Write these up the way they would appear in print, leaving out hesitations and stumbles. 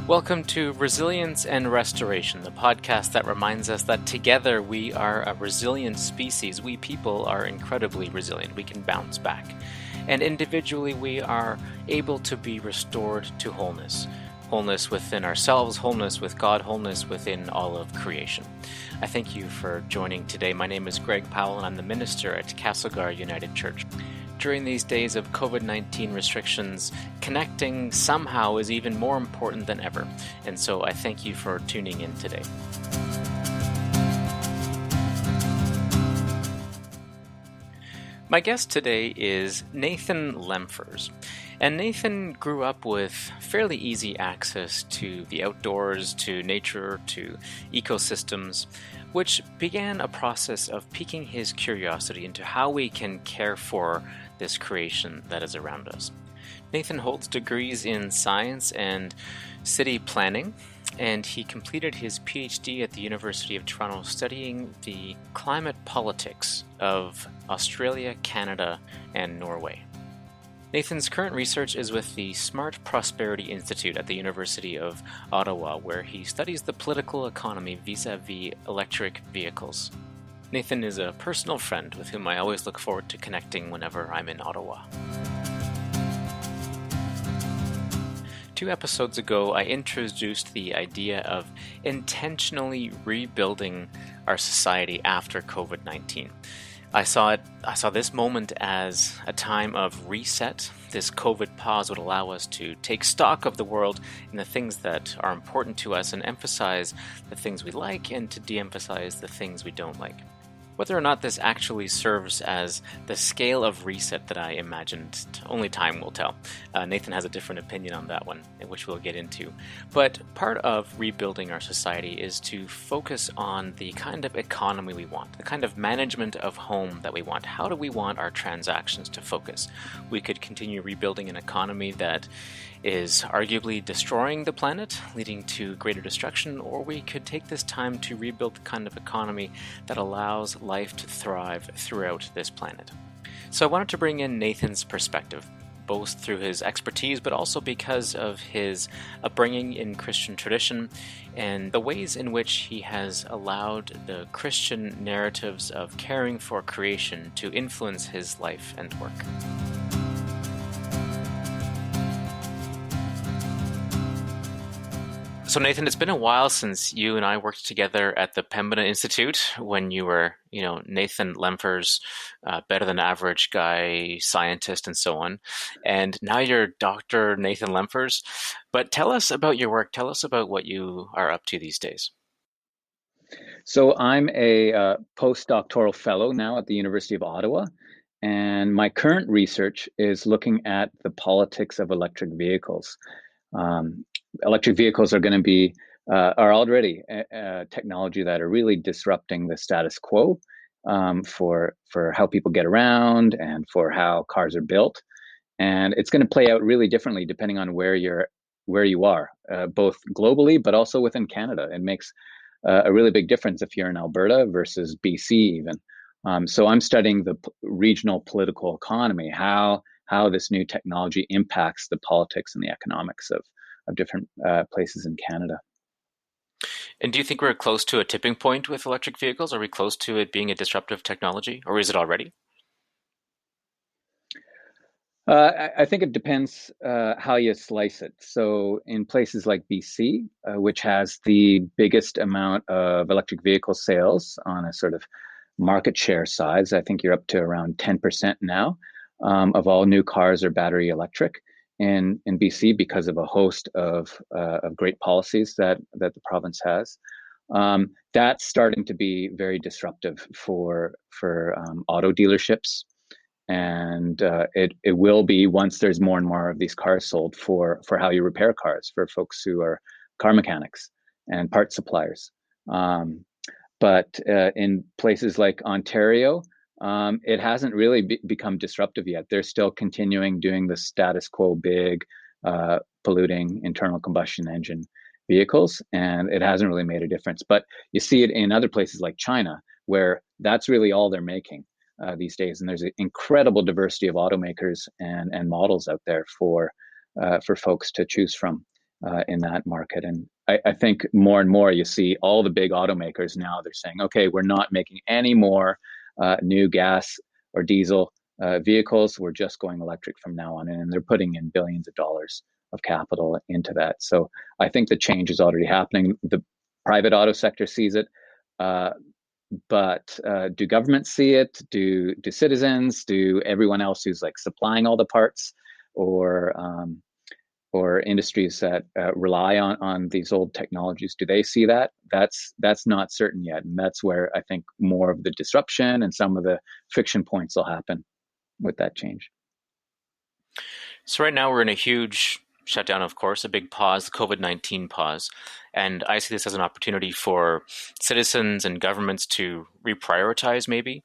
Welcome to Resilience and Restoration, the podcast that reminds us that together we are a resilient species. We people are incredibly resilient. We can bounce back. And individually we are able to be restored to wholeness. Wholeness within ourselves, wholeness with God, wholeness within all of creation. I thank you for joining today. My name is Greg Powell and I'm the minister at Castlegar United Church. During these days of COVID-19 restrictions, connecting somehow is even more important than ever. And so I thank you for tuning in today. My guest today is Nathan Lemphers. And Nathan grew up with fairly easy access to the outdoors, to nature, to ecosystems, which began a process of piquing his curiosity into how we can care for this creation that is around us. Nathan holds degrees in science and city planning, and he completed his PhD at the University of Toronto studying the climate politics of Australia, Canada, and Norway. Nathan's current research is with the Smart Prosperity Institute at the University of Ottawa, where he studies the political economy vis-a-vis electric vehicles. Nathan is a personal friend with whom I always look forward to connecting whenever I'm in Ottawa. 2 episodes ago, I introduced the idea of intentionally rebuilding our society after COVID-19. I saw this moment as a time of reset. This COVID pause would allow us to take stock of the world and the things that are important to us and emphasize the things we like and to de-emphasize the things we don't like. Whether or not this actually serves as the scale of reset that I imagined, only time will tell. Nathan has a different opinion on that one, which we'll get into. But part of rebuilding our society is to focus on the kind of economy we want, the kind of management of home that we want. How do we want our transactions to focus? We could continue rebuilding an economy that is arguably destroying the planet, leading to greater destruction, or we could take this time to rebuild the kind of economy that allows life to thrive throughout this planet. So I wanted to bring in Nathan's perspective, both through his expertise, but also because of his upbringing in Christian tradition and the ways in which he has allowed the Christian narratives of caring for creation to influence his life and work. So Nathan, it's been a while since you and I worked together at the Pembina Institute when you were, Nathan Lemphers, better than average guy, scientist, and so on. And now you're Dr. Nathan Lemphers. But tell us about your work. Tell us about what you are up to these days. So I'm a postdoctoral fellow now at the University of Ottawa. And my current research is looking at the politics of electric vehicles. Electric vehicles are going to be, are already a technology that are really disrupting the status quo for how people get around and for how cars are built. And it's going to play out really differently depending on where you are, both globally, but also within Canada. It makes a really big difference if you're in Alberta versus BC even. So I'm studying the regional political economy, how this new technology impacts the politics and the economics of different places in Canada. And do you think we're close to a tipping point with electric vehicles? Are we close to it being a disruptive technology, or is it already? I think it depends how you slice it. So in places like BC, which has the biggest amount of electric vehicle sales on a sort of market share size, I think you're up to around 10% now of all new cars are battery electric in BC because of a host of great policies that the province has. That's starting to be very disruptive for auto dealerships. And it will be once there's more and more of these cars sold for how you repair cars for folks who are car mechanics and part suppliers. But in places like Ontario, it hasn't really become disruptive yet. They're still continuing doing the status quo big polluting internal combustion engine vehicles, and it hasn't really made a difference. But you see it in other places like China, where that's really all they're making these days. And there's an incredible diversity of automakers and models out there for folks to choose from. in that market. And I think more and more you see all the big automakers now, they're saying, okay, we're not making any more new gas or diesel vehicles. We're just going electric from now on. And they're putting in billions of dollars of capital into that. So I think the change is already happening. The private auto sector sees it. But do governments see it? Do citizens? Do everyone else who's like supplying all the parts, or industries that rely on these old technologies? Do they see that? That's not certain yet, and that's where I think more of the disruption and some of the friction points will happen with that change. So right now we're in a huge shutdown, of course, a big pause, the COVID-19 pause. And I see this as an opportunity for citizens and governments to reprioritize maybe.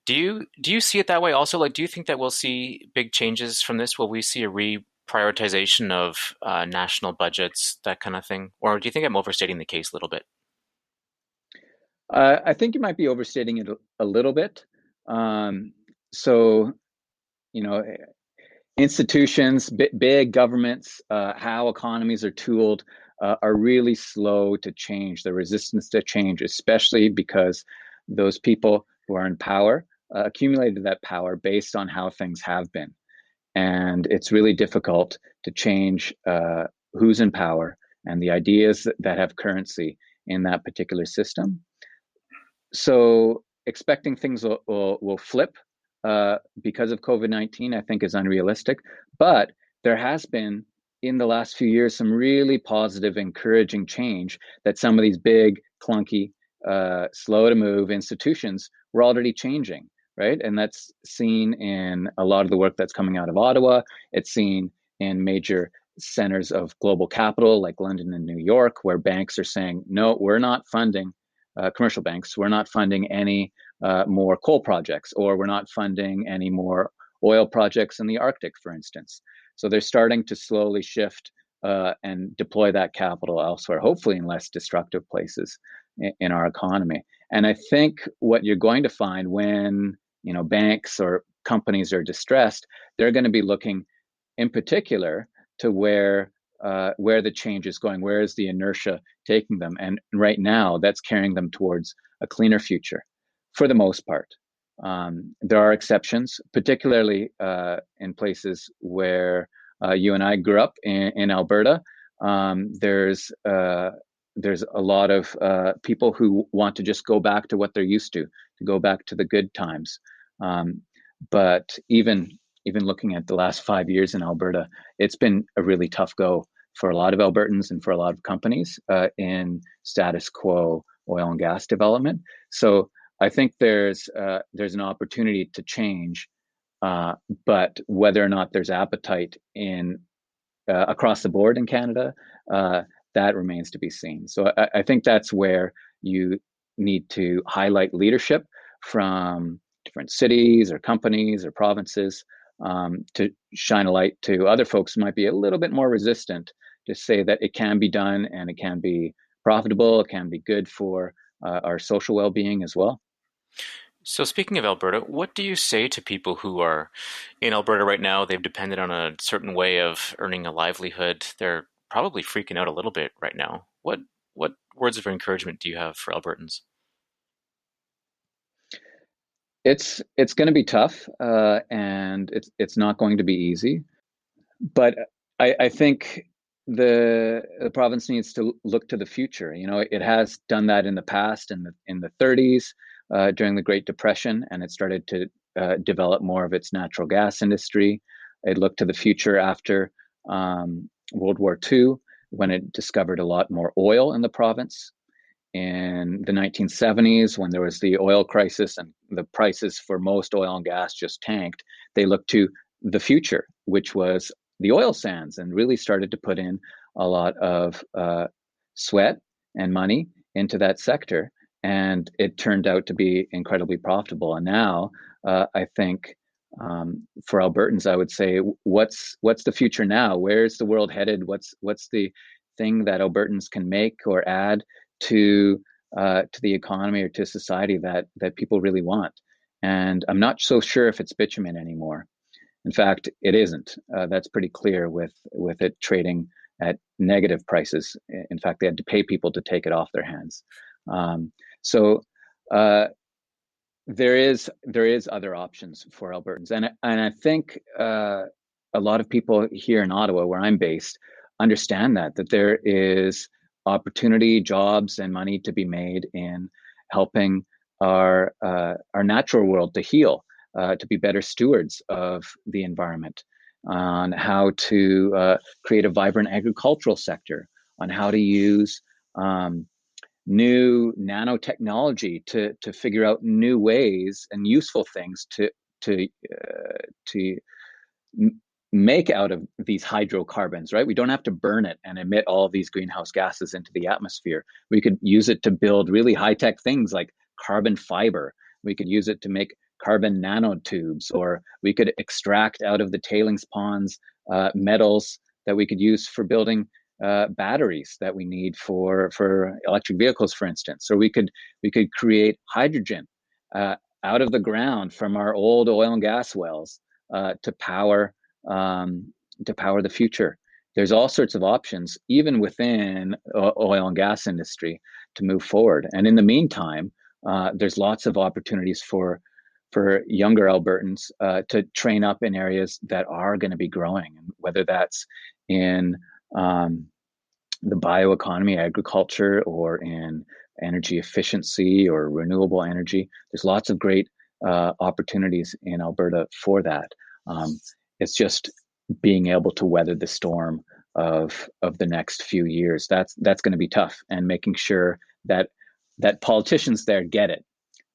Do you see it that way also? Like, do you think that we'll see big changes from this? Will we see a reprioritization of national budgets, that kind of thing? Or do you think I'm overstating the case a little bit? I think you might be overstating it a little bit. Um, so, you know, institutions, big governments, how economies are tooled, are really slow to change. The resistance to change, especially because those people who are in power accumulated that power based on how things have been. And it's really difficult to change who's in power and the ideas that have currency in that particular system. So expecting things will flip because of COVID-19, I think, is unrealistic. But there has been, in the last few years, some really positive, encouraging change that some of these big, clunky, slow to move institutions were already changing, right? And that's seen in a lot of the work that's coming out of Ottawa. It's seen in major centers of global capital like London and New York, where banks are saying, no, we're not funding commercial banks. We're not funding any more coal projects, or we're not funding any more oil projects in the Arctic, for instance. So they're starting to slowly shift and deploy that capital elsewhere, hopefully in less destructive places in our economy. And I think what you're going to find when banks or companies are distressed, they're going to be looking in particular to where the change is going, where is the inertia taking them, and right now that's carrying them towards a cleaner future, for the most part. There are exceptions, particularly in places where you and I grew up in Alberta. There's a lot of people who want to just go back to what they're used to go back to the good times. But even looking at the last 5 years in Alberta, it's been a really tough go for a lot of Albertans and for a lot of companies in status quo oil and gas development. So I think there's an opportunity to change, but whether or not there's appetite in across the board in Canada, that remains to be seen. So I think that's where you need to highlight leadership from different cities or companies or provinces, to shine a light to other folks who might be a little bit more resistant, to say that it can be done and it can be profitable, it can be good for our social well-being as well. So speaking of Alberta, what do you say to people who are in Alberta right now? They've depended on a certain way of earning a livelihood. They're probably freaking out a little bit right now. What words of encouragement do you have for Albertans? It's going to be tough, and it's not going to be easy. But I think the province needs to look to the future. It has done that in the past, in the 30s, during the Great Depression, and it started to develop more of its natural gas industry. It looked to the future after World War II, when it discovered a lot more oil in the province. In the 1970s, when there was the oil crisis and the prices for most oil and gas just tanked, they looked to the future, which was the oil sands, and really started to put in a lot of sweat and money into that sector. And it turned out to be incredibly profitable. And now I think for Albertans, I would say, what's the future now? Where's the world headed? What's the thing that Albertans can make or add to the economy or to society that people really want? And I'm not so sure if it's bitumen anymore. In fact, it isn't. That's pretty clear with it trading at negative prices. In fact, they had to pay people to take it off their hands. So there is other options for Albertans, and I think a lot of people here in Ottawa, where I'm based, understand that there is opportunity, jobs, and money to be made in helping our natural world to heal, to be better stewards of the environment, on how to create a vibrant agricultural sector, on how to use new nanotechnology to figure out new ways and useful things to to make out of these hydrocarbons, right? We don't have to burn it and emit all of these greenhouse gases into the atmosphere. We could use it to build really high-tech things like carbon fiber. We could use it to make carbon nanotubes, or we could extract out of the tailings ponds metals that we could use for building batteries that we need for electric vehicles, for instance. Or we could create hydrogen out of the ground from our old oil and gas wells to power the future. There's all sorts of options, even within oil and gas industry, to move forward. And in the meantime, there's lots of opportunities for younger Albertans to train up in areas that are going to be growing, whether that's in the bioeconomy, agriculture, or in energy efficiency or renewable energy. There's lots of great opportunities in Alberta for that. It's just being able to weather the storm of the next few years. That's going to be tough, and making sure that politicians there get it,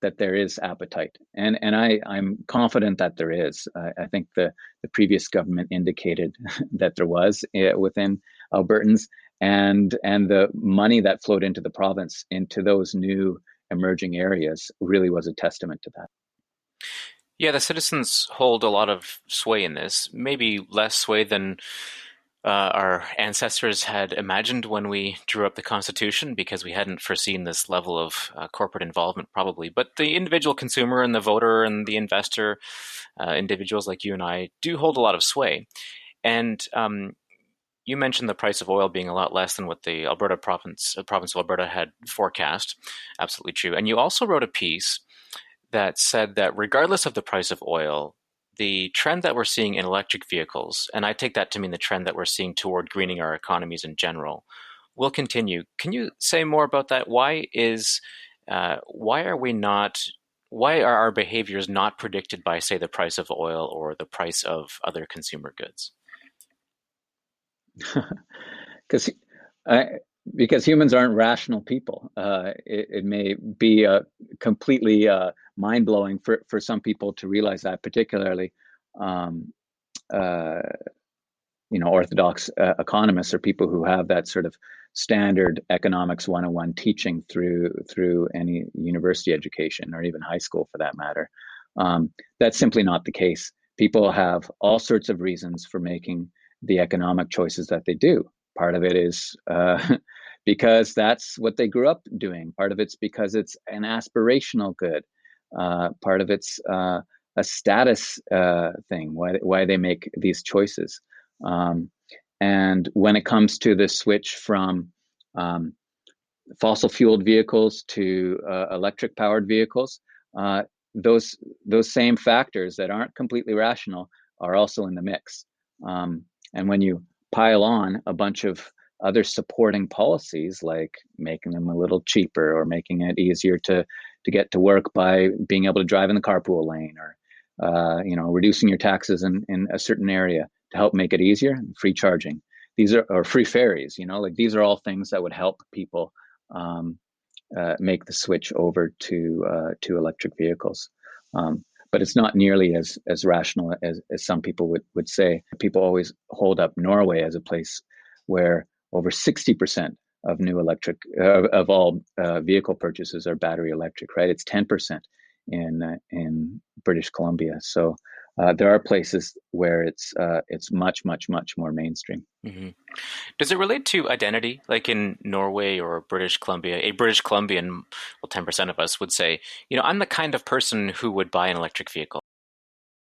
that there is appetite, and I'm confident that there is. I think the previous government indicated that there was within Albertans, and the money that flowed into the province into those new emerging areas really was a testament to that. Yeah, the citizens hold a lot of sway in this, maybe less sway than our ancestors had imagined when we drew up the Constitution, because we hadn't foreseen this level of corporate involvement, probably. But the individual consumer and the voter and the investor, individuals like you and I, do hold a lot of sway. And you mentioned the price of oil being a lot less than what the province of Alberta had forecast. Absolutely true. And you also wrote a piece that said that regardless of the price of oil, the trend that we're seeing in electric vehicles, and I take that to mean the trend that we're seeing toward greening our economies in general, will continue. Can you say more about that? Why are our behaviors not predicted by, say, the price of oil or the price of other consumer goods? Because because humans aren't rational people. It may be completely mind-blowing for some people to realize that, particularly orthodox economists, or people who have that sort of standard economics 101 teaching through any university education, or even high school for that matter. That's simply not the case. People have all sorts of reasons for making the economic choices that they do. Part of it is because that's what they grew up doing. Part of it's because it's an aspirational good. Part of it's a status thing, why they make these choices. And when it comes to the switch from fossil fueled vehicles to electric powered vehicles, those same factors that aren't completely rational are also in the mix. And when you pile on a bunch of other supporting policies, like making them a little cheaper, or making it easier to get to work by being able to drive in the carpool lane, or reducing your taxes in a certain area to help make it easier, free charging. These are, or free ferries, these are all things that would help people make the switch over to electric vehicles. But it's not nearly as rational as some people would say. People always hold up Norway as a place where over 60% of new electric of all vehicle purchases are battery electric, right? It's 10% in British Columbia. So there are places where it's much more mainstream. Mm-hmm. Does it relate to identity? Like in Norway or British Columbia, a British Columbian, well, 10% of us would say, I'm the kind of person who would buy an electric vehicle.